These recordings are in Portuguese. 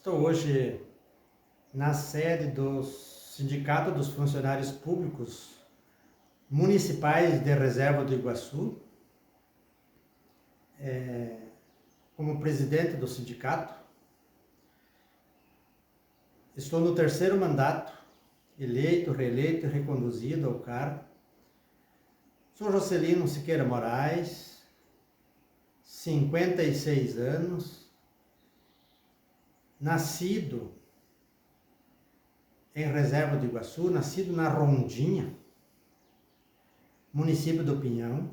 Estou hoje na sede do Sindicato dos Funcionários Públicos Municipais de Reserva do Iguaçu, como presidente do sindicato. Estou no terceiro mandato, eleito, reeleito e reconduzido ao cargo. Sou Jocelino Siqueira Moraes, 56 anos, nascido em Reserva do Iguaçu, nascido na Rondinha, município do Pinhão.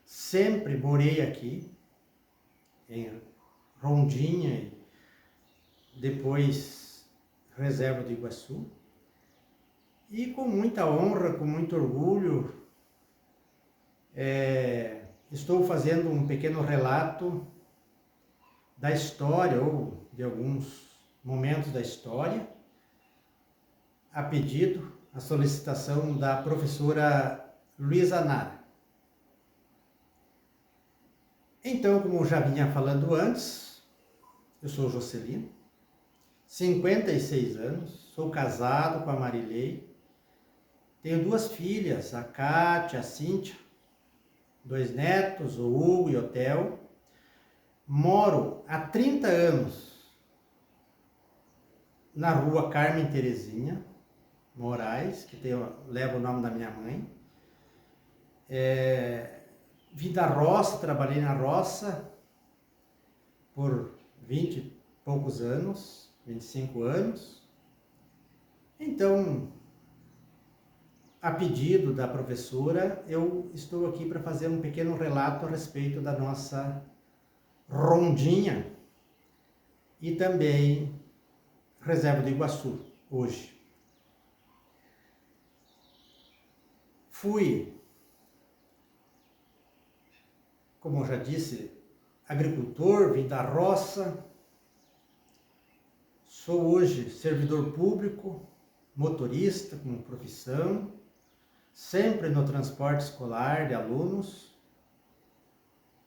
Sempre morei aqui, em Rondinha e depois Reserva do Iguaçu. E com muita honra, com muito orgulho, estou fazendo um pequeno relato da história ou de alguns momentos da história, a pedido, a solicitação da professora Luísa Nara. Então, como eu já vinha falando antes, eu sou Jocelino, 56 anos, sou casado com a Marilei, tenho duas filhas, a Kátia, a Cíntia, 2 netos, o Hugo e o Theo. Moro há 30 anos na rua Carmen Terezinha Moraes, que leva o nome da minha mãe. Vim da roça, trabalhei na roça por 20 e poucos anos, 25 anos. Então, a pedido da professora, eu estou aqui para fazer um pequeno relato a respeito da nossa Rondinha e também Reserva do Iguaçu, hoje. Fui, como eu já disse, agricultor, vim da roça, sou hoje servidor público, motorista como profissão, sempre no transporte escolar de alunos.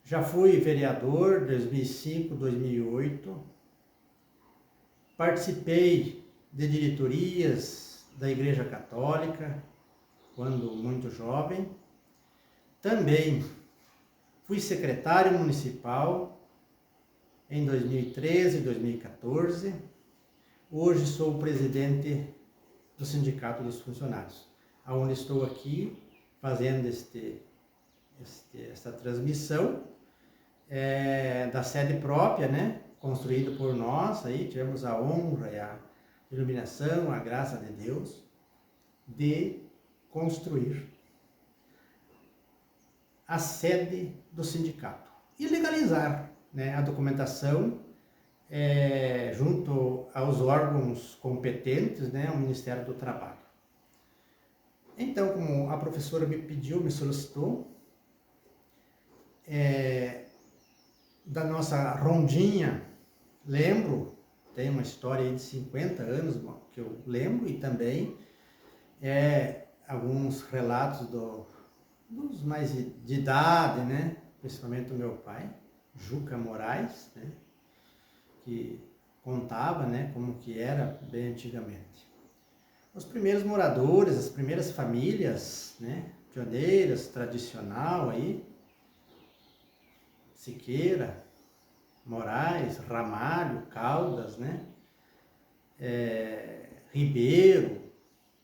Já fui vereador 2005, 2008. Participei de diretorias da Igreja Católica, quando muito jovem. Também fui secretário municipal em 2013 e 2014. Hoje sou o presidente do Sindicato dos Funcionários, onde estou aqui fazendo esta transmissão da sede própria, né? Construído por nós, aí tivemos a honra e a iluminação, a graça de Deus, de construir a sede do sindicato e legalizar, né, a documentação junto aos órgãos competentes, né, ao Ministério do Trabalho. Então, como a professora me pediu, me solicitou, da nossa Rondinha, lembro, tem uma história aí de 50 anos que eu lembro, e também alguns relatos dos mais de idade, né? Principalmente do meu pai, Juca Moraes, né? Que contava, né, como que era bem antigamente. Os primeiros moradores, as primeiras famílias, né, pioneiras, tradicional aí, Siqueira, Moraes, Ramalho, Caldas, né? Ribeiro,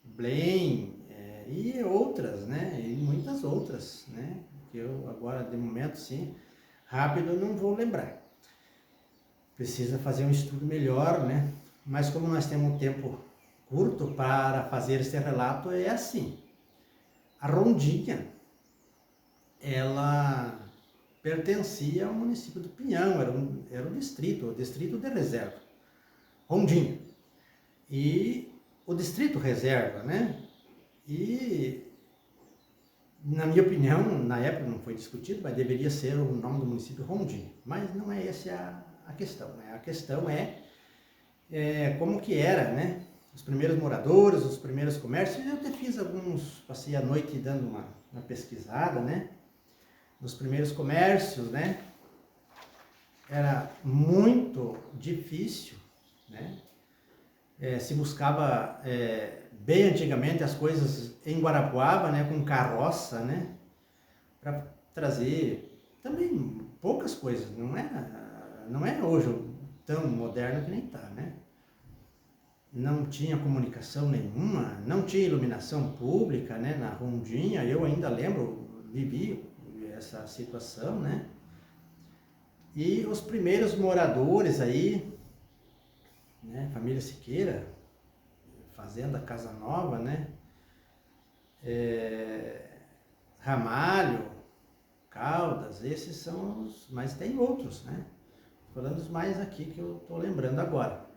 Blém, e outras, né? E muitas outras, né? Que eu agora, de momento, sim, rápido não vou lembrar. Precisa fazer um estudo melhor, né? Mas como nós temos um tempo curto para fazer esse relato, é assim. A Rondinha, ela pertencia ao município do Pinhão, era o distrito de reserva, Rondinha. E o distrito reserva, né? E, na minha opinião, na época não foi discutido, mas deveria ser o nome do município Rondinha. Mas não é essa a questão, né? A questão é como que era, né? Os primeiros moradores, os primeiros comércios. Eu até fiz passei a noite dando uma pesquisada, né? Nos primeiros comércios, né? era muito difícil, né? Se buscava bem antigamente as coisas em Guarapuava, né, com carroça, né, para trazer também poucas coisas, não é hoje tão moderno que nem está, né? Não tinha comunicação nenhuma, não tinha iluminação pública, né, na Rondinha. Eu ainda lembro, vivi essa situação, né? E os primeiros moradores aí, né, família Siqueira, fazenda Casa Nova, né? Ramalho, Caldas, esses são os, mas tem outros, né? Falando os mais aqui que eu tô lembrando agora.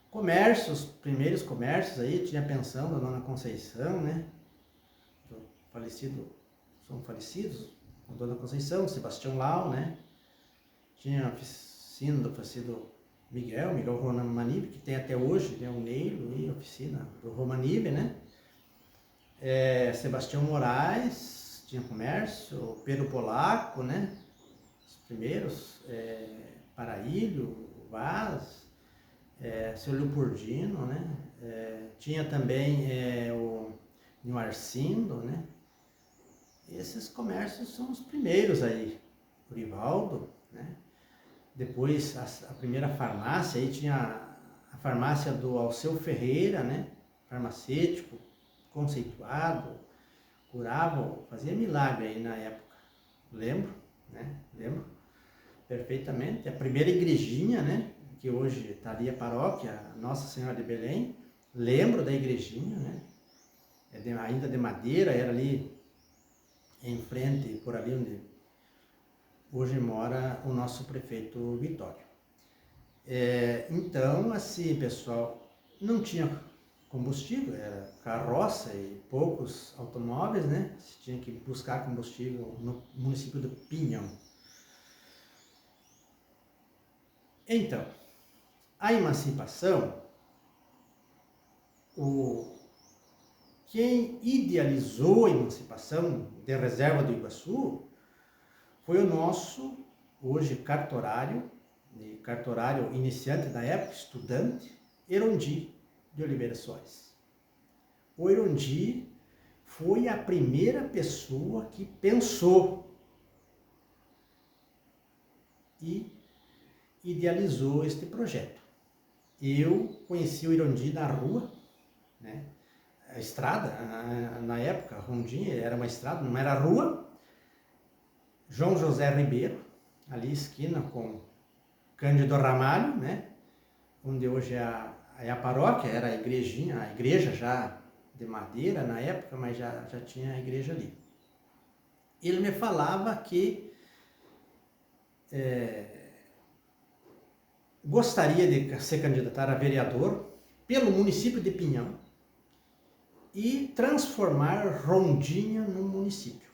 Comércios, primeiros comércios aí, tinha a pensão da Dona Conceição, né? Do falecido, são falecidos, a Dona Conceição, Sebastião Lau, né? Tinha a oficina do falecido Miguel Romanib, que tem até hoje, né? O Neilo e a oficina do Romanib, né? Sebastião Moraes, tinha comércio, Pedro Polaco, né? Os primeiros, Paraílio, Vaz, seu Leopoldino, né? Tinha também o Nilmarcindo, né? Esses comércios são os primeiros aí. Rivaldo, né? Depois a primeira farmácia, aí tinha a farmácia do Alceu Ferreira, né? Farmacêutico, conceituado, curava, fazia milagre aí na época. Lembro, né? Lembro perfeitamente. A primeira igrejinha, né? Que hoje está ali a paróquia, Nossa Senhora de Belém. Lembro da igrejinha, né? Ainda de madeira, era ali em frente, por ali onde hoje mora o nosso prefeito Vitório. Então, assim, pessoal, não tinha combustível, era carroça e poucos automóveis, né? Você tinha que buscar combustível no município do Pinhão. Então, a emancipação, quem idealizou a emancipação de Reserva do Iguaçu foi o nosso, hoje, cartorário iniciante da época, estudante, Erondi de Oliveira Soares. O Erondi foi a primeira pessoa que pensou e idealizou este projeto. Eu conheci o Erondi na rua, né? A estrada, na época, a Rondinha era uma estrada, não era rua. João José Ribeiro, ali esquina com Cândido Ramalho, né? Onde hoje é a paróquia, era a igrejinha, a igreja já de madeira na época, mas já tinha a igreja ali. Ele me falava que gostaria de se candidatar a vereador pelo município de Pinhão e transformar Rondinha num município.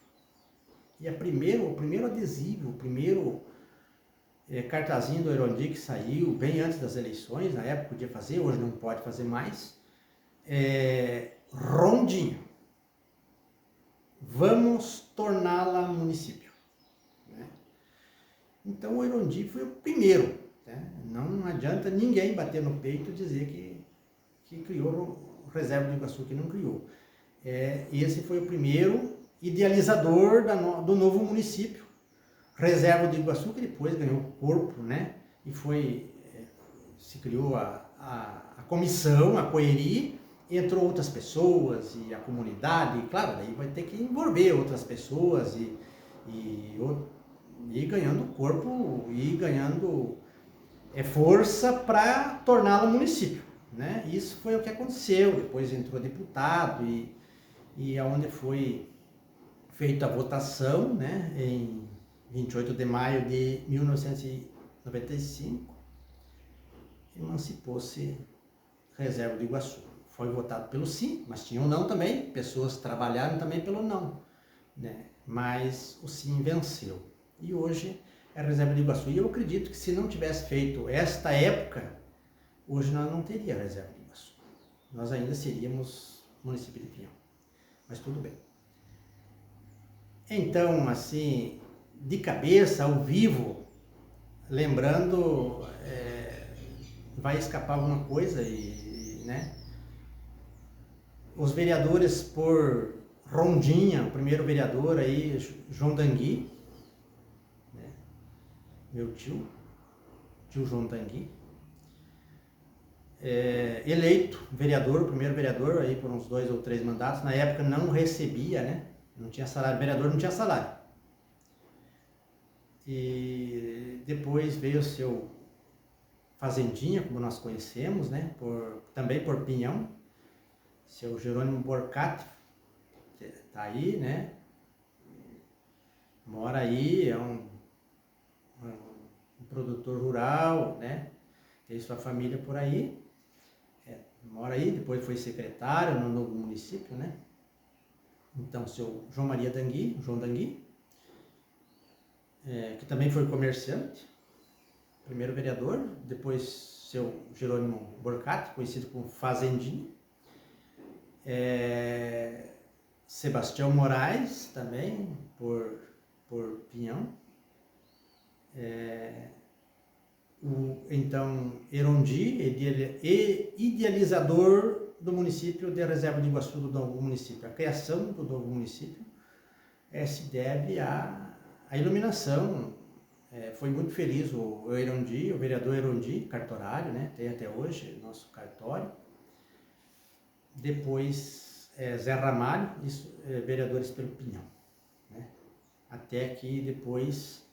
E o primeiro adesivo, o primeiro cartazinho do Erondi que saiu bem antes das eleições, na época podia fazer, hoje não pode fazer mais, Rondinha, vamos torná-la município. Né? Então o Erondi foi o primeiro, né? Não adianta ninguém bater no peito e dizer que criou Reserva do Iguaçu, que não criou. Esse foi o primeiro idealizador do novo município, Reserva do Iguaçu, que depois ganhou corpo, né? E se criou a comissão, a Coeri, entrou outras pessoas e a comunidade, e claro, daí vai ter que envolver outras pessoas e ganhando corpo e ganhando força para torná-lo município, né? Isso foi o que aconteceu. Depois entrou deputado e aonde foi feita a votação, né, em 28 de maio de 1995, emancipou-se Reserva do Iguaçu. Foi votado pelo sim, mas tinha o não também, pessoas trabalharam também pelo não, né? Mas o sim venceu. E hoje é a Reserva do Iguaçu. E eu acredito que se não tivesse feito esta época, hoje nós não teríamos Reserva do Iguaçu. Nós ainda seríamos município de Pinhão. Mas tudo bem. Então, assim, de cabeça, ao vivo, lembrando, vai escapar alguma coisa né? Os vereadores por Rondinha, o primeiro vereador aí, João Dangui, né? Meu tio João Dangui, eleito vereador, o primeiro vereador aí por uns 2 ou 3 mandatos. Na época não recebia, né? Não tinha salário, vereador não tinha salário. E depois veio o seu Fazendinha, como nós conhecemos, né? Também por Pinhão, seu Jerônimo Borcati, tá aí, né? Mora aí, é um produtor rural, né? Tem sua família por aí, mora aí, depois foi secretário no novo município, né? Então, seu João Dangui, que também foi comerciante, primeiro vereador, depois seu Jerônimo Borcati, conhecido como Fazendinha, Sebastião Moraes, também, por Pinhão, então Erondi, idealizador do município de Reserva de Iguaçu, do novo município. A criação do novo município se deve à iluminação. Foi muito feliz o Erondi, o vereador Erondi, cartorário, né? Tem até hoje nosso cartório. Depois Zé Ramalho, vereadores pelo Pinhão, né? Até que depois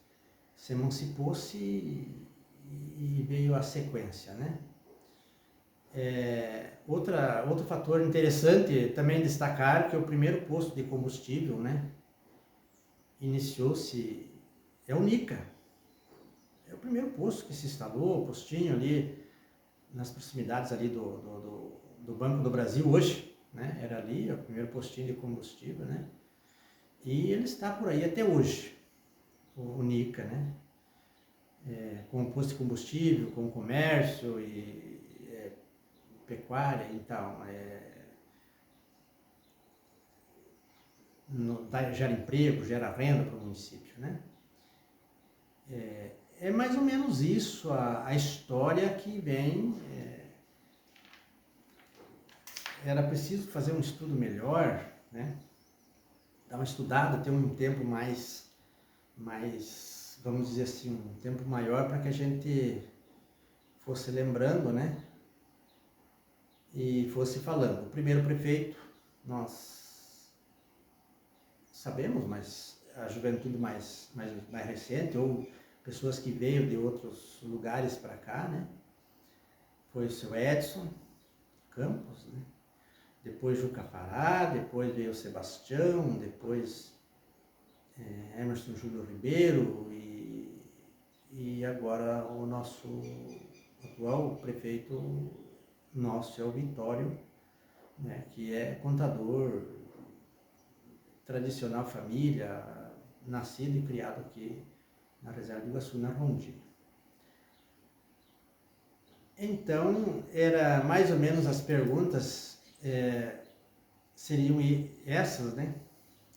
se emancipou-se e veio a sequência, né? Outro fator interessante também destacar que o primeiro posto de combustível, né, iniciou-se, o Nica. É o primeiro posto que se instalou, postinho ali nas proximidades ali do Banco do Brasil hoje, né? Era ali o primeiro postinho de combustível, né? E ele está por aí até hoje, o Nica, né? Com posto de combustível, com comércio e pecuária, então, gera emprego, gera renda para o município, né? É mais ou menos isso a história que vem. Era preciso fazer um estudo melhor, né? Dar uma estudada, ter um tempo mais, vamos dizer assim, um tempo maior para que a gente fosse lembrando, né? E fosse falando. O primeiro prefeito, nós sabemos, mas a juventude mais recente, ou pessoas que veio de outros lugares para cá, né? Foi o seu Edson Campos, né? Depois Juca Pará, depois veio o Sebastião, depois Emerson Júlio Ribeiro e agora o nosso atual prefeito nosso é o Vitório, né, que é contador, tradicional família, nascido e criado aqui na Reserva de Iguaçu, na Rondinha. Então, era mais ou menos as perguntas seriam essas, né?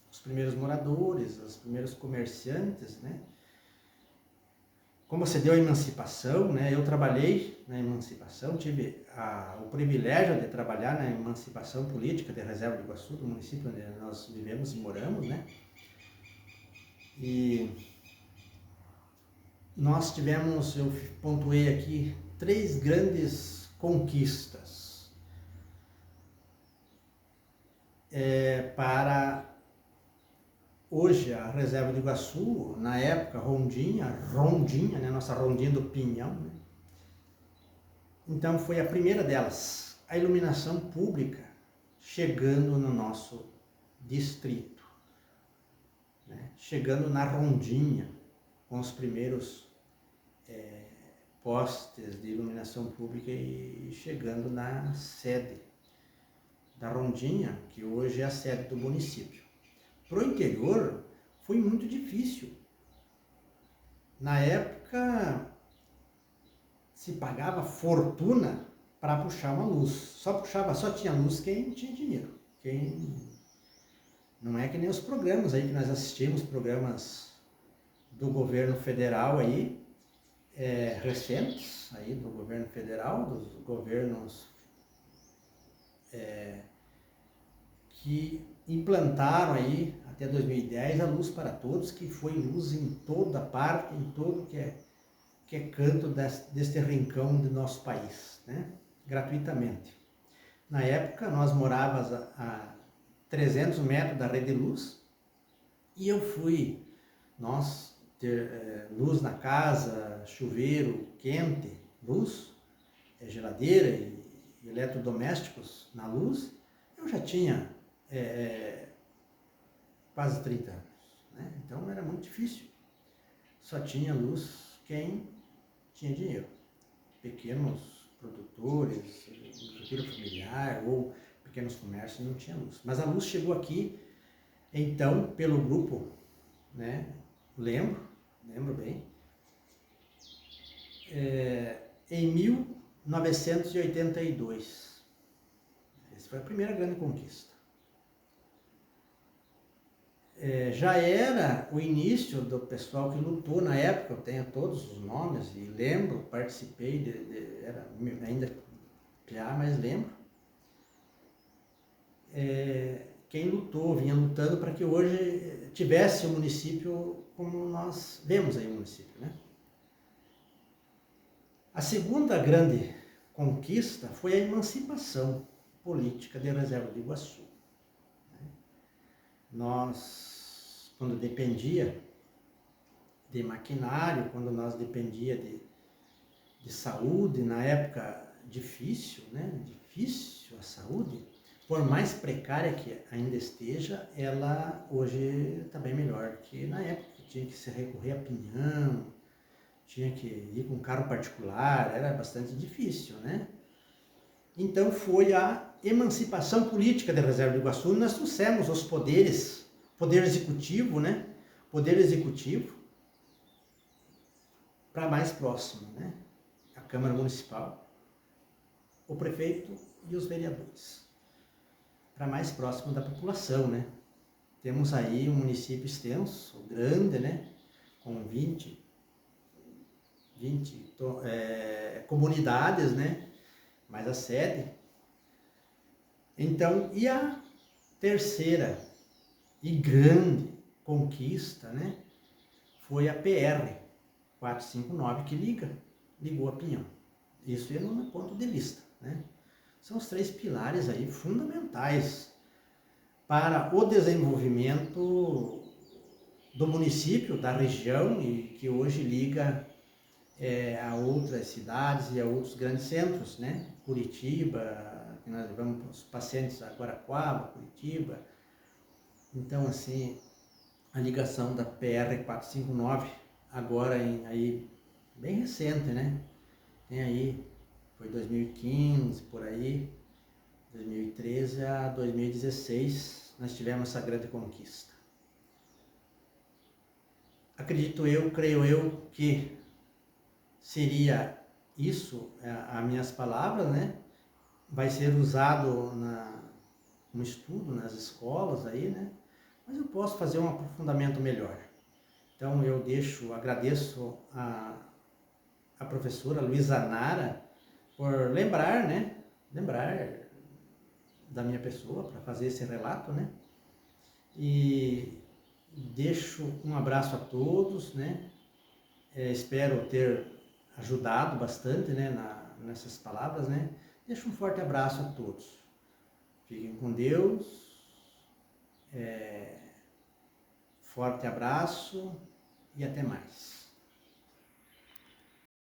Os primeiros moradores, os primeiros comerciantes, né? Como se deu a emancipação, né? Eu trabalhei na emancipação, tive o privilégio de trabalhar na emancipação política de Reserva de Iguaçu, do município onde nós vivemos e moramos, né? E nós tivemos, eu pontuei aqui, 3 grandes conquistas para hoje a Reserva de Iguaçu, na época Rondinha, né, nossa Rondinha do Pinhão, né? Então foi a primeira delas, a iluminação pública chegando no nosso distrito, né? Chegando na Rondinha, com os primeiros postes de iluminação pública e chegando na sede da Rondinha, que hoje é a sede do município. Para o interior foi muito difícil. Na época se pagava fortuna para puxar uma luz. Só tinha luz quem tinha dinheiro. Não é que nem os programas aí que nós assistimos, programas do governo federal aí, recentes aí do governo federal, dos governos que implantaram aí até 2010 a luz para todos, que foi luz em toda parte, em todo que é canto deste rincão do nosso país, né? Gratuitamente. Na época nós morávamos a 300 metros da rede de luz e nós ter luz na casa, chuveiro quente, luz, geladeira e eletrodomésticos na luz, eu já tinha quase 30 anos, né? Então era muito difícil. Só tinha luz quem tinha dinheiro. Pequenos produtores, agricultura familiar ou pequenos comércios não tinha luz. Mas a luz chegou aqui, então, pelo grupo, né? Lembro bem, em 1982. Essa foi a primeira grande conquista. Já era o início do pessoal que lutou na época, eu tenho todos os nomes e lembro, participei, era ainda piá, mas lembro. Quem lutou, vinha lutando para que hoje tivesse o município como nós vemos aí o município, né? A segunda grande conquista foi a emancipação política de Reserva do Iguaçu. Nós, quando dependia de maquinário, quando nós dependia de saúde, na época difícil, né? Difícil a saúde, por mais precária que ainda esteja, ela hoje está bem melhor que na época, que tinha que se recorrer a pinhão, tinha que ir com carro particular, era bastante difícil, né? Então foi a emancipação política da Reserva do Iguaçu, nós trouxemos os poderes, poder executivo, né? Poder executivo para mais próximo, né? A Câmara Municipal, o prefeito e os vereadores, para mais próximo da população, né? Temos aí um município extenso, grande, né? Com 20 comunidades, né? Mais a sede. Então, e a terceira e grande conquista, né? Foi a PR 459 que ligou a Pinhão. Isso é no meu ponto de vista, né? São os 3 pilares aí fundamentais para o desenvolvimento do município, da região e que hoje liga a outras cidades e a outros grandes centros, né? Curitiba, que nós levamos os pacientes a Guaraquava, Curitiba. Então, assim, a ligação da PR 459, agora aí, bem recente, né? Tem aí, foi 2015, por aí, 2013 a 2016, nós tivemos essa grande conquista. Acredito eu, creio eu, que seria isso, as minhas palavras, né? Vai ser usado no estudo, nas escolas aí, né? Mas eu posso fazer um aprofundamento melhor. Então eu agradeço a professora Luísa Nara por lembrar, né? Lembrar da minha pessoa para fazer esse relato, né? E deixo um abraço a todos, né? Espero ter ajudado bastante, né, nessas palavras, né? Deixo um forte abraço a todos. Fiquem com Deus. Forte abraço e até mais.